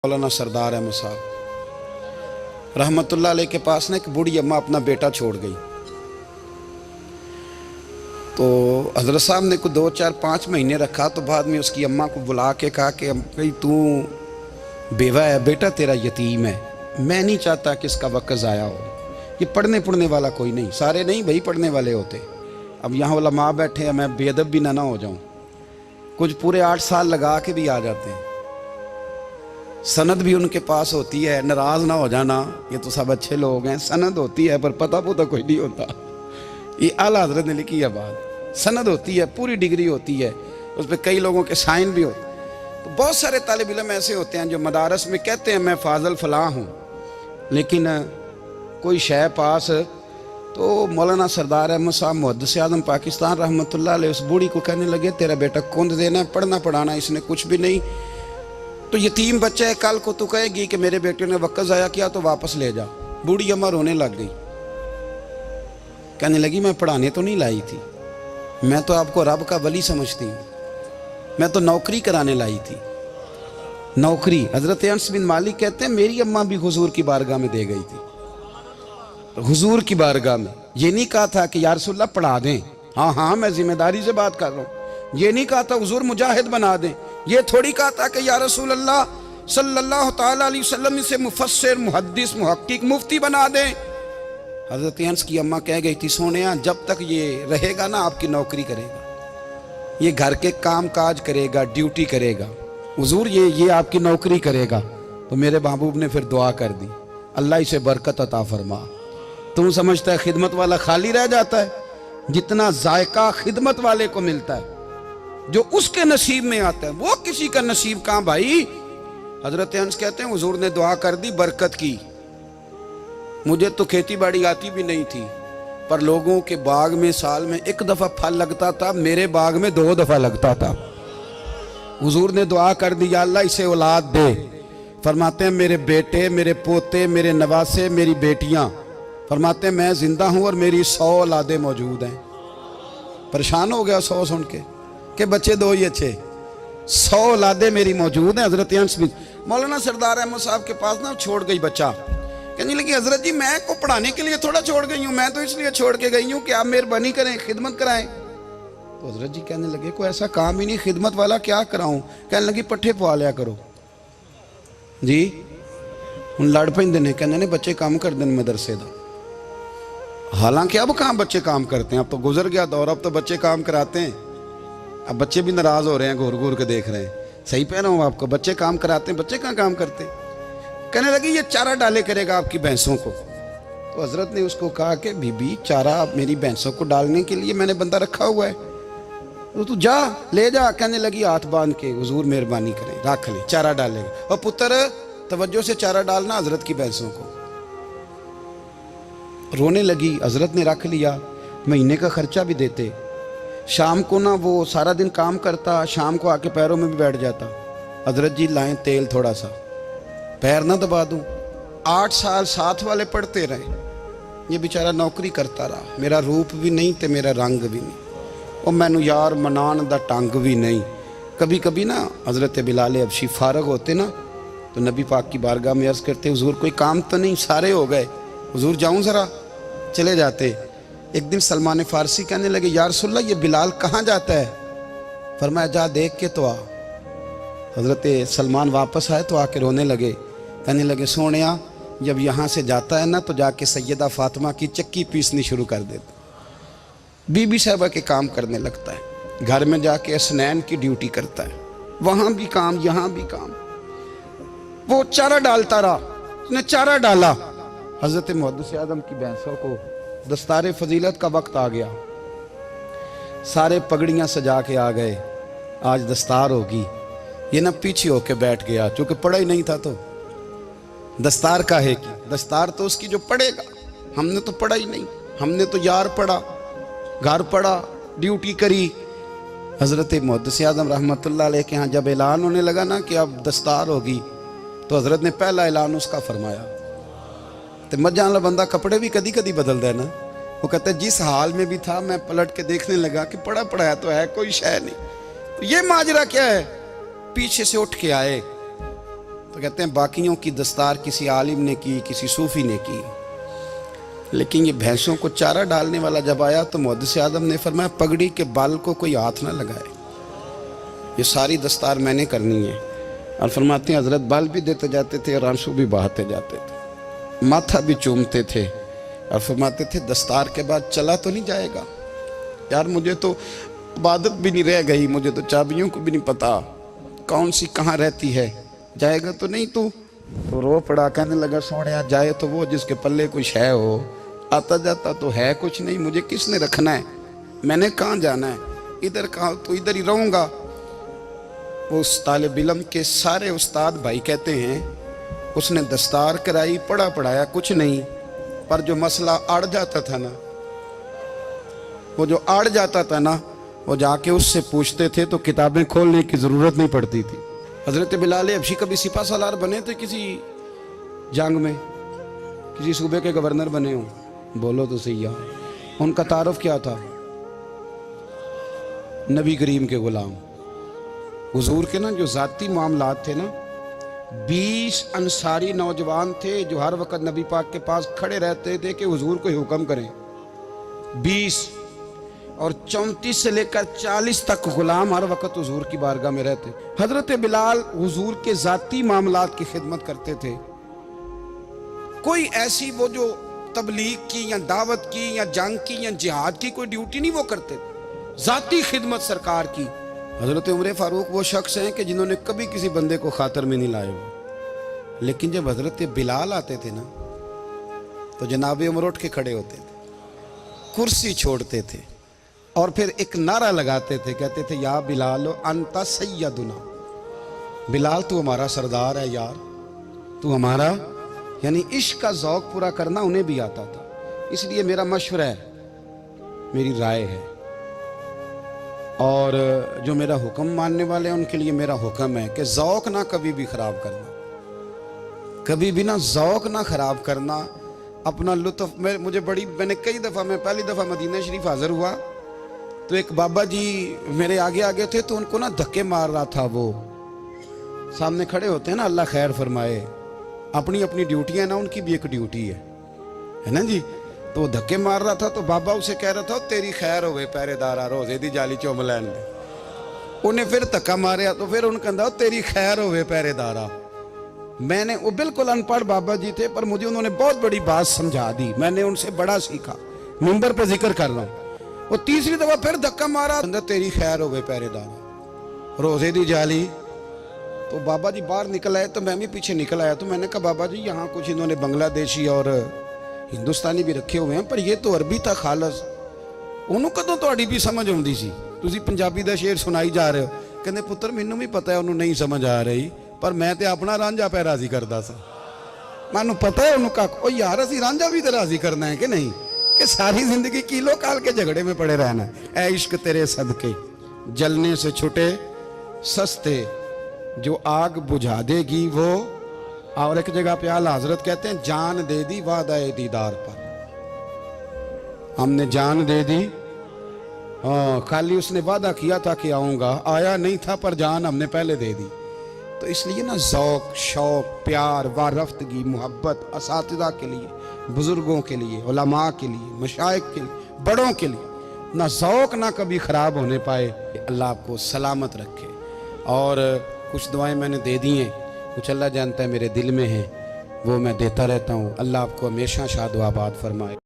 मौलाना सरदार अहमद साहब रहमतुल्लाह अलैह के पास ना एक बूढ़ी अम्मा अपना बेटा छोड़ गई। तो हज़रत साहब ने को 2, 4, 5 महीने रखा। तो बाद में उसकी अम्मा को बुला के कहा कि भाई तू बेवा है, बेटा तेरा यतीम है, मैं नहीं चाहता कि इसका वक्त ज़ाया हो। ये पढ़ने वाला कोई नहीं, सारे नहीं भाई पढ़ने वाले होते। अब यहाँ उलमा बैठे हैं, मैं बेअदब भी ना हो जाऊँ। कुछ पूरे 8 साल लगा के भी आ जाते हैं, सनद भी उनके पास होती है। नाराज़ ना हो जाना, ये तो सब अच्छे लोग हैं। सनद होती है पर पता कोई नहीं होता। ये आला हज़रत ने लिखी है बात। सनद होती है, पूरी डिग्री होती है, उस पर कई लोगों के साइन भी होते हैं। तो बहुत सारे तालिब इल्म ऐसे होते हैं जो मदारस में कहते हैं मैं फाजल फलां हूँ, लेकिन कोई शय पास। तो मौलाना सरदार अहमद साहब मुहद्दिस आज़म पाकिस्तान रहमतुल्लाह अलैह उस बूढ़ी को कहने लगे तेरा बेटा कुंद देना है, पढ़ना पढ़ाना इसने कुछ भी नहीं, तो यतीम बच्चा है, कल को तू कहेगी कि मेरे बेटे ने वक्त ज़ाया किया तो वापस ले जा। बूढ़ी अम्मा रोने लग गई, कहने लगी मैं पढ़ाने तो नहीं लाई थी, मैं तो आपको रब का वली समझती हूँ, मैं तो नौकरी कराने लाई थी। नौकरी हज़रत अनस बिन मालिक कहते हैं मेरी अम्मा भी हुजूर की बारगाह में दे गई थी। हुजूर की बारगाह में ये नहीं कहा था कि या रसूलल्लाह पढ़ा दें, हाँ मैं जिम्मेदारी से बात कर रहा हूँ। ये नहीं कहा था हुजूर मुजाहिद बना दें, ये थोड़ी कहा था कि या रसूलल्लाह सल्लल्लाहु ताला अलैहि वसल्लम से मुफस्सिर, मुहद्दिस, मुहक्किक, मुफ्ती बना दें। हज़रत अनस की अम्मा कह गई थी सोनिया जब तक ये रहेगा ना आपकी नौकरी करेगा, ये घर के काम काज करेगा, ड्यूटी करेगा, हुजूर ये आपकी नौकरी करेगा। तो मेरे महबूब ने फिर दुआ कर दी, अल्लाह इसे बरकत अता फरमा। तुम समझता है खिदमत वाला खाली रह जाता है? जितना जायका खिदमत वाले को मिलता है, जो उसके नसीब में आता है, वो किसी का नसीब कहाँ भाई। हजरत अनस कहते हैं हुजूर ने दुआ कर दी, बरकत की। मुझे तो खेती बाड़ी आती भी नहीं थी, पर लोगों के बाग में साल में 1 दफा फल लगता था, मेरे बाग में 2 दफा लगता था। हुजूर ने दुआ कर दी अल्लाह इसे औलाद दे। फरमाते हैं मेरे बेटे, मेरे पोते, मेरे नवासे, मेरी बेटियां, फरमाते हैं मैं जिंदा हूं और मेरी 100 औलादें मौजूद हैं। परेशान हो गया 100 सुन के बच्चे 2 ही अच्छे, 100 औलादें मेरी मौजूद हैं। हजरत अनस बिन मौलाना सरदार अहमद साहब के पास ना छोड़ गई बच्चा, कहने लगी हजरत जी मैं को पढ़ाने के लिए थोड़ा छोड़ गई हूँ, मैं तो इसलिए छोड़ के गई हूँ कि आप मेहरबानी करें, खिदमत कराएं। तो हजरत जी कहने लगे कोई ऐसा काम ही नहीं, खिदमत वाला क्या कराऊं। कहने लगी पट्ठे पवा लिया करो जी। हूँ लड़ पेंदे ने, कहने ने बच्चे काम करते हैं मदरसे का। हालांकि अब कहाँ बच्चे काम करते हैं, अब तो गुजर गया दौर, अब तो बच्चे काम कराते हैं। अब बच्चे भी नाराज हो रहे हैं, घूर घूर के देख रहे हैं। सही पह रहा हूँ आपको, बच्चे काम कराते हैं, बच्चे कहाँ काम करते। कहने लगी ये चारा डाले करेगा आपकी भैंसों को। तो हजरत ने उसको कहा कि बीबी चारा मेरी भैंसों को डालने के लिए मैंने बंदा रखा हुआ है, तो तू जा ले जा। कहने लगी हाथ बांध के हुजूर मेहरबानी करें रख ले, चारा डालेगा। और पुत्र तवज्जो से चारा डालना हजरत की भैंसों को। रोने लगी, हजरत ने रख लिया, महीने का खर्चा भी देते। शाम को ना वो सारा दिन काम करता, शाम को आके पैरों में भी बैठ जाता। हजरत जी लाएं तेल थोड़ा सा, पैर ना दबा दूं। 8 साल साथ वाले पढ़ते रहे, ये बेचारा नौकरी करता रहा। मेरा रूप भी नहीं ते मेरा रंग भी नहीं, और मैनू यार मनान दा टंग भी नहीं। कभी कभी ना हजरत बिलाल हबशी फारग होते ना, तो नबी पाक की बारगाह में अर्ज़ करते हुजूर कोई काम तो नहीं, सारे हो गए, हुजूर जाऊं ज़रा, चले जाते। एक दिन सलमान फारसी कहने लगे या रसूलल्लाह ये बिलाल कहाँ जाता है। फरमाया जा देख के तो आ। हजरत सलमान वापस आए तो आके रोने लगे, कहने लगे सोनिया जब यहाँ से जाता है ना तो जाके सैयदा फातिमा की चक्की पीसनी शुरू कर देता, बीबी साहबा के काम करने लगता है, घर में जाके असनैन की ड्यूटी करता है, वहाँ भी काम यहाँ भी काम। वो चारा डालता रहा, उसने चारा डाला। हज़रत मुहद्दिस आज़म की भैंसों को दस्तारे फजीलत का वक्त आ गया, सारे पगड़ियाँ सजा के आ गए, आज दस्तार होगी। ये ना पीछे होके बैठ गया, चूँकि पढ़ा ही नहीं था तो दस्तार का है कि दस्तार तो उसकी जो पढ़ेगा, हमने तो पढ़ा ही नहीं, हमने तो यार पढ़ा, घर पढ़ा, ड्यूटी करी। हज़रत मुहद्दिस आज़म रहमतुल्लाह अलैह के यहाँ जब ऐलान होने लगा ना कि अब दस्तार होगी, तो हज़रत ने पहला ऐलान उसका फरमाया। तो मजां वाला बंदा कपड़े भी कदी कदी बदलता है ना, वो कहता है जिस हाल में भी था मैं पलट के देखने लगा कि पढ़ा पढ़ाया तो है, कोई शय नहीं। तो ये माजरा क्या है। पीछे से उठ के आए تو کہتے ہیں باقیوں کی دستار کسی عالم نے کی، کسی صوفی نے کی، لیکن یہ بھینسوں کو چارہ ڈالنے والا جب آیا تو محدث اعظم نے فرمایا پگڑی کے بال کو کوئی ہاتھ نہ لگائے، یہ ساری دستار میں نے کرنی ہے۔ اور فرماتے ہیں حضرت بال بھی دیتے جاتے تھے اور آنسو بھی بہاتے جاتے تھے، ماتھا بھی چومتے تھے اور فرماتے تھے دستار کے بعد چلا تو نہیں جائے گا یار، مجھے تو عبادت بھی نہیں رہ گئی، مجھے تو چابیوں کو بھی نہیں پتا کون سی کہاں رہتی ہے، جائے گا تو نہیں تو رو پڑا، کہنے لگا سونیا جائے تو وہ جس کے پلے کچھ ہے ہو، آتا جاتا تو ہے کچھ نہیں، مجھے کس نے رکھنا ہے، میں نے کہاں جانا ہے، ادھر کہاں تو ادھر ہی رہوں گا۔ وہ اس طالب علم کے سارے استاد بھائی کہتے ہیں اس نے دستار کرائی، پڑھا پڑھایا کچھ نہیں، پر جو مسئلہ اڑ جاتا تھا نا، وہ جو اڑ جاتا تھا نا، وہ جا کے اس سے پوچھتے تھے تو کتابیں کھولنے کی ضرورت نہیں پڑتی تھی۔ حضرت بلال حبشی کبھی سپاہ سالار بنے تھے کسی جنگ میں، کسی صوبے کے گورنر بنے ہوں؟ بولو تو صحیح یار، ان کا تعارف کیا تھا؟ نبی کریم کے غلام۔ حضور کے نا جو ذاتی معاملات تھے نا، 20 انصاری نوجوان تھے جو ہر وقت نبی پاک کے پاس کھڑے رہتے تھے کہ حضور کو حکم کریں، 20 اور 34 سے لے کر 40 تک غلام ہر وقت حضور کی بارگاہ میں رہتے۔ حضرت بلال حضور کے ذاتی معاملات کی خدمت کرتے تھے، کوئی ایسی وہ جو تبلیغ کی یا دعوت کی یا جنگ کی یا جہاد کی کوئی ڈیوٹی نہیں وہ کرتے تھے، ذاتی خدمت سرکار کی۔ حضرت عمر فاروق وہ شخص ہیں کہ جنہوں نے کبھی کسی بندے کو خاطر میں نہیں لائے ہوئے، لیکن جب حضرت بلال آتے تھے نا تو جناب عمر اٹھ کے کھڑے ہوتے تھے، کرسی چھوڑتے تھے اور پھر ایک نعرہ لگاتے تھے، کہتے تھے یا بلال انت سیدنا، بلال تو ہمارا سردار ہے یار، تو ہمارا، یعنی عشق کا ذوق پورا کرنا انہیں بھی آتا تھا۔ اس لیے میرا مشورہ ہے، میری رائے ہے، اور جو میرا حکم ماننے والے ہیں ان کے لیے میرا حکم ہے کہ ذوق نہ کبھی بھی خراب کرنا، کبھی بھی نہ ذوق نہ خراب کرنا، اپنا لطف۔ میں نے کئی دفعہ، میں پہلی دفعہ مدینہ شریف حاضر ہوا تو ایک بابا جی میرے آگے آگے تھے تو ان کو نا دھکے مار رہا تھا، وہ سامنے کھڑے ہوتے ہیں نا، اللہ خیر فرمائے، اپنی اپنی ڈیوٹی ہے نا، ان کی بھی ایک ڈیوٹی ہے نا جی، تو وہ دھکے مار رہا تھا تو بابا اسے کہہ رہا تھا تیری خیر ہوئے پہرے دارا روزے دی جالی چوم لین دے، انہیں پھر دھکا ماریا تو پھر ان کہا تیری خیر ہوئے پہرے دارا۔ میں نے، وہ بالکل ان پڑھ بابا جی تھے پر مجھے انہوں نے بہت بڑی بات سمجھا دی، میں نے ان سے بڑا سیکھا، منبر پہ ذکر کر رہا ہوں۔ وہ تیسری دفعہ پھر دھکا مارا، تیری خیر ہوئے پہرے دارا روزے دی جالی۔ تو بابا جی باہر نکل آئے تو میں بھی پیچھے نکل آیا، تو میں نے کہا بابا جی یہاں کچھ انہوں نے بنگلہ دیشی اور ہندوستانی بھی رکھے ہوئے ہیں پر یہ تو عربی تھا خالص، انہوں کدوں تہاڈی بھی سمجھ آؤندی سی، تسی پنجابی دا شعر سنائی جا رہے ہو۔ کہندے پتر مینوں بھی پتہ ہے انہوں نہیں سمجھ آ رہی، پر میں تے اپنا رانجھا پہ راضی کردا سا، مینوں پتہ ہے انہوں کہا او یار اسی رانجھا بھی تے راضی کرنا ہے کہ نہیں، کہ ساری زندگی کیلو کال کے جھگڑے میں پڑے رہنا ہے۔ اے عشق تیرے صدقے جلنے سے چھٹے سستے، جو آگ بجھا دے گی وہ، اور ایک جگہ پہ اعلیٰ حضرت کہتے ہیں جان دے دی وعدہ دیدار پر، ہم نے جان دے دی، خالی اس نے وعدہ کیا تھا کہ آؤں گا، آیا نہیں تھا پر جان ہم نے پہلے دے دی۔ تو اس لیے نا ذوق، شوق، پیار، وارفتگی، محبت اساتذہ کے لیے، بزرگوں کے لیے، علماء کے لیے، مشائخ کے لیے، بڑوں کے لیے نہ ذوق نہ کبھی خراب ہونے پائے۔ اللہ آپ کو سلامت رکھے۔ اور کچھ دعائیں میں نے دے دی ہیں، کچھ اللہ جانتا ہے میرے دل میں ہیں، وہ میں دیتا رہتا ہوں۔ اللہ آپ کو ہمیشہ شاد و آباد فرمائے۔